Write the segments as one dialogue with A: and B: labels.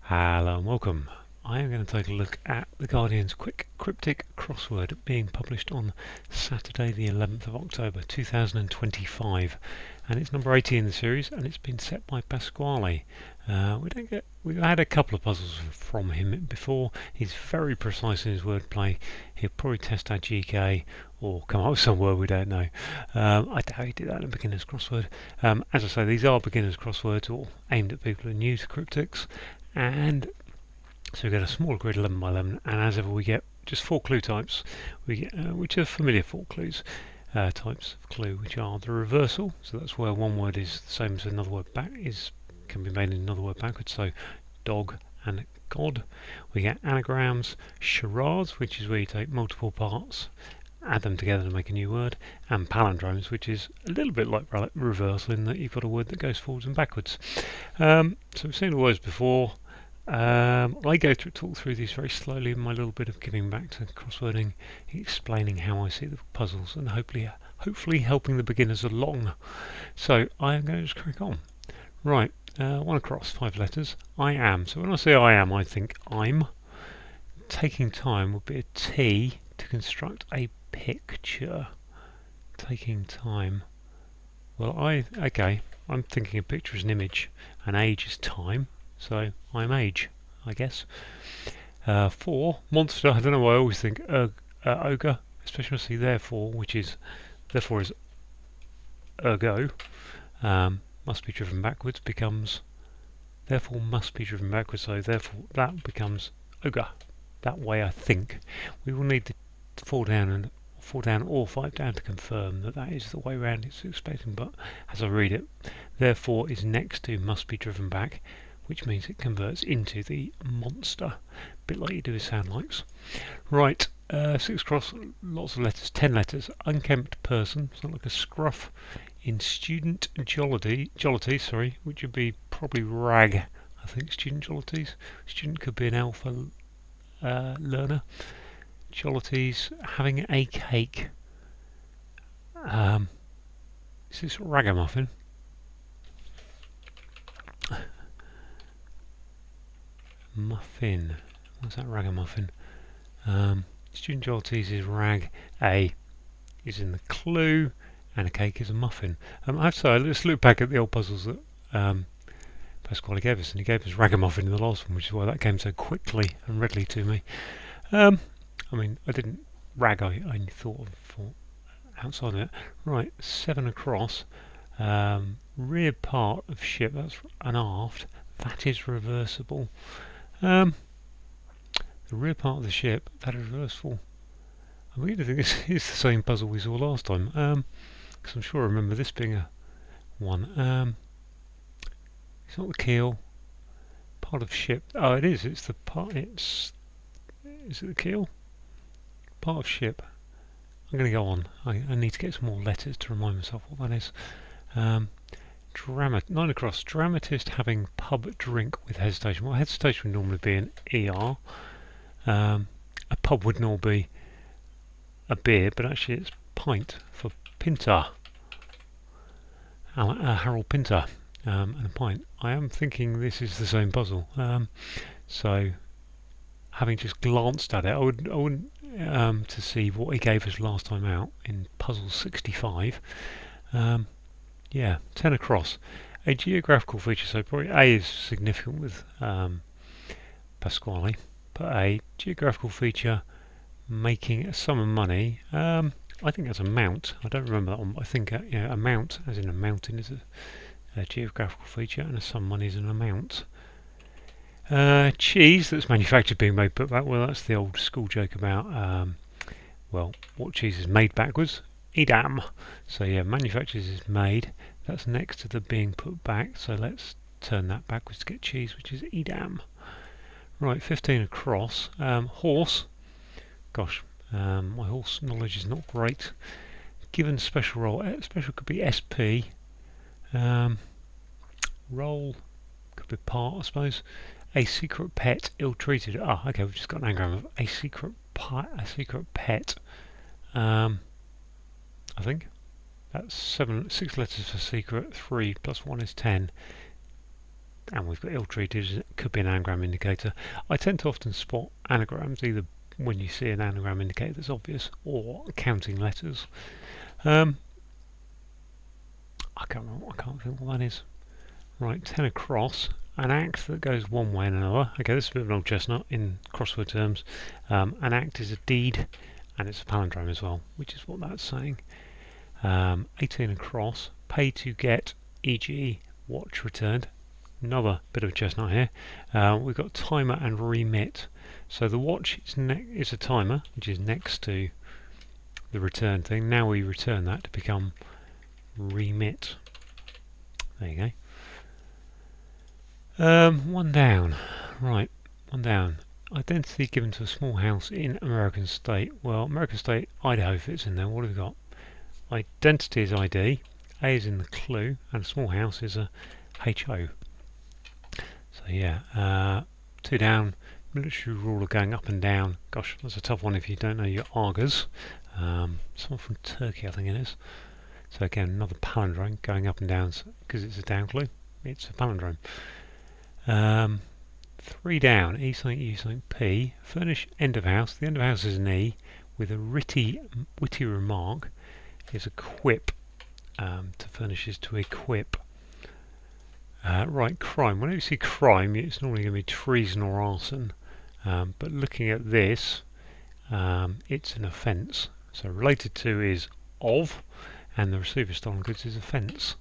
A: Hello and welcome. I am going to take a look at the Guardian's Quick Cryptic crossword being published on Saturday the 11th of October 2025, and it's number 80 in the series, and it's been set by Pasquale. We've had a couple of puzzles from him before. He's very precise in his wordplay. He'll probably test our GK or come up with some word we don't know. I doubt he did that in a beginner's crossword. As I say, these are beginner's crosswords, or aimed at people who are new to cryptics. And so we get a small grid 11 by 11, and as ever we get just 4 clue types, which are familiar 4 clues, types of clue, which are the reversal, so that's where one word is the same as another word can be made in another word backwards, so dog and god. We get anagrams, charades, which is where you take multiple parts, add them together to make a new word, and palindromes, which is a little bit like reversal in that you've got a word that goes forwards and backwards. So we've seen the words before. I talk through these very slowly in my little bit of giving back to crosswording, explaining how I see the puzzles, and hopefully helping the beginners along. So I am going to just crack on. Right, one across, 5 letters. I am. So when I say I am, I think I'm. Taking time would be a T to construct a picture. Taking time. Well, I'm thinking a picture is an image, and age is time. So I'm age, I guess. 4, monster. I don't know why I always think ogre, especially when I see therefore, therefore is ergo. Must be driven backwards becomes therefore must be driven backwards. So therefore that becomes ogre. That way I think. We will need to fall down or 5 down to confirm that is the way around it's expecting. But as I read it, therefore is next to must be driven back, which means it converts into the monster, a bit like you do with sound likes. Right, 6 across, lots of letters, 10 letters. Unkempt person, sound like a scruff. In student jollity, which would be probably rag. I think student jollities. Student could be an alpha learner. Jollities, having a cake. Is this ragamuffin? Muffin. What's that ragamuffin? Student jollities is rag. A is in the clue, and a cake is a muffin. I have to say, let's look back at the old puzzles that Pasquale gave us, and he gave us ragamuffin in the last one, which is why that came so quickly and readily to me. I mean, I didn't rag. I only thought of outside of it. Right, 7 across. Rear part of ship. That's an aft. That is reversible. The rear part of the ship, that is reversible. I really think this is the same puzzle we saw last time, because I'm sure I remember this being a one. It's not the keel. Part of ship. Oh, it is. It's the part. Is it the keel? Part of ship. I'm going to go on. I need to get some more letters to remind myself what that is. 9 across. Dramatist having pub drink with hesitation. Well, hesitation would normally be an ER. A pub would normally be a beer, but actually it's pint for Pinter. Harold Pinter and a pint. I am thinking this is the same puzzle. So, having just glanced at it, I would to see what he gave us last time out in puzzle 65. Yeah, 10 across. A geographical feature, so probably A is significant with Pasquale, but a geographical feature making a sum of money. I think that's a mount. I don't remember that one, but I think a mount, as in a mountain, is a geographical feature, and a sum of money is an amount. Cheese that's manufactured being made put back. Well, that's the old school joke about what cheese is made backwards. Edam. So yeah, manufactures is made. That's next to the being put back. So let's turn that backwards to get cheese, which is Edam. Right, 15 across. Horse. Gosh, my horse knowledge is not great. Given special role, special could be SP. Role could be part, I suppose. A secret pet, ill-treated. Okay, we've just got an anagram of a secret pet. I think that's 6 letters for secret. 3 plus 1 is 10. and we've got ill-treated, it could be an anagram indicator. I tend to often spot anagrams either when you see an anagram indicator that's obvious or counting letters. I can't think what that is. Right, 10 across, an act that goes one way and another. Okay, this is a bit of an old chestnut in crossword terms. An act is a deed, and it's a palindrome as well, which is what that's saying. 18 across, pay to get, e.g. watch returned. Another bit of a chestnut here. We've got timer and remit. So the watch is a timer, which is next to the return thing. Now we return that to become remit. There you go. One down. Right, one down. Identity given to a small house in American state. Well, American state, Idaho fits in there. What have we got? Identity is ID, A is in the clue, and a small house is a HO. So yeah, 2 down. Military ruler going up and down. Gosh, that's a tough one if you don't know your Argas. Someone from Turkey, I think it is. So again, another palindrome going up and down because it's a down clue. It's a palindrome. 3 down. E something, U something, P. Furnish end of house. The end of house is an E with a witty remark. Is a quip. To furnish is to equip. Right, crime. Whenever you see crime, it's normally going to be treason or arson. But looking at this, it's an offence. So related to is of, and the receiver of stolen goods is offence.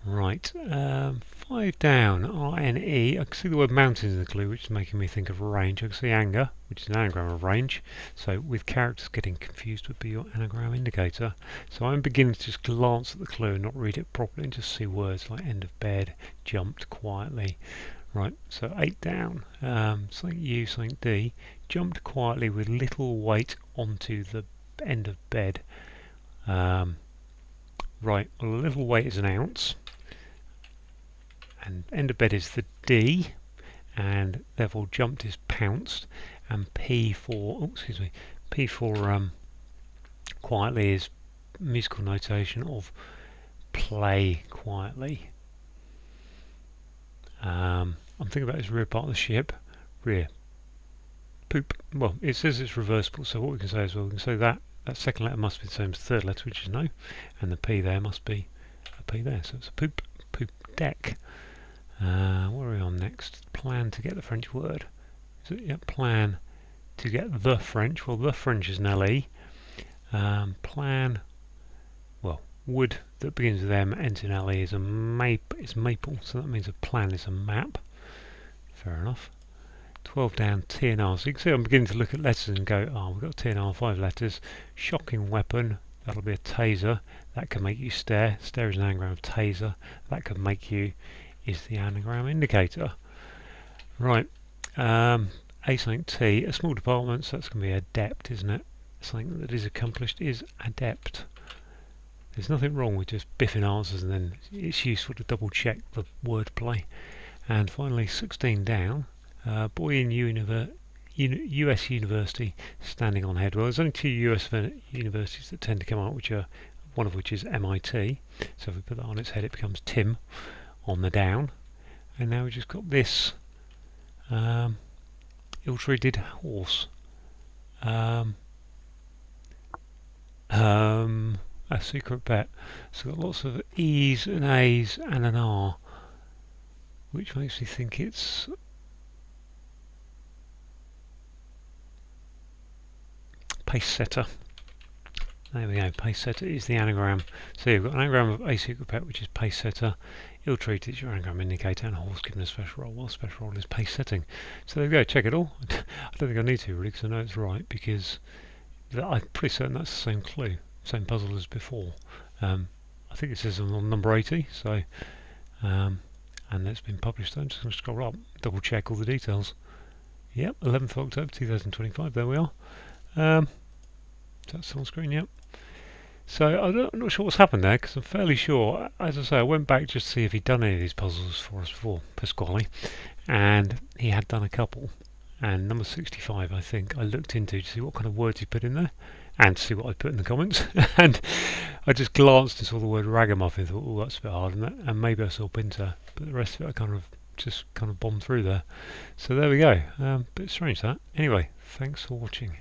A: Right, 5 down, R-N-E. I can see the word mountains in the clue, which is making me think of range. I can see anger, which is an anagram of range. So with characters getting confused would be your anagram indicator. So I'm beginning to just glance at the clue and not read it properly and just see words like end of bed, jumped quietly. Right, so 8 down, something U, something D. Jumped quietly with little weight onto the end of bed. Right, well, a little weight is an ounce. And end of bed is the D, and therefore jumped is pounced, and P for quietly is musical notation of play quietly. I'm thinking about this rear part of the ship. Rear. Poop. Well, it says it's reversible, so what we can say is, well, we can say that second letter must be the same as the third letter, which is no, and the P there must be a P there, so it's a poop deck. What are we on next? Plan to get the French word. Is it? Yeah, plan to get the French. Well, the French is an LE. Plan, well, wood that begins with M, ends in LE is a maple, so that means a plan is a map. Fair enough. 12 down, T and R. So you can see I'm beginning to look at letters and go, oh, we've got T and R, 5 letters. Shocking weapon, that'll be a taser. That can make you stare. Stare is an anagram of taser. That could make you is the anagram indicator. Right, A something T, a small department, so that's going to be adept, isn't it? Something that is accomplished is adept. There's nothing wrong with just biffing answers, and then it's useful to double check the wordplay. And finally, 16 down, boy in US university standing on head. Well, there's only 2 US universities that tend to come out, one of which is MIT. So if we put that on its head, it becomes Tim on the down. And now we've just got this ill-treated horse. A secret bet. So got lots of E's and A's and an R, which makes me think it's pace setter. There we go, pace setter is the anagram. So you've got an anagram of a secret pet, which is pace setter. Ill-treated is your anagram indicator, and a horse given a special role. Well, special role is pace setting. So there we go, check it all. I don't think I need to really, because I know it's right, because I'm pretty certain that's the same clue, same puzzle as before. I think it says on number 80, so and it's been published. I'm just going to scroll up, double check all the details. Yep, 11th of October 2025, there we are. That's on screen, yep. So I'm not sure what's happened there, because I'm fairly sure, as I say, I went back just to see if he'd done any of these puzzles for us before, Pasquale, and he had done a couple. And number 65, I think, I looked into to see what kind of words he put in there, and to see what I put in the comments. And I just glanced and saw the word ragamuffin and thought, oh, that's a bit hard, isn't it? And maybe I saw Pinter, but the rest of it I just kind of bombed through there. So there we go. Bit strange that. Anyway, thanks for watching.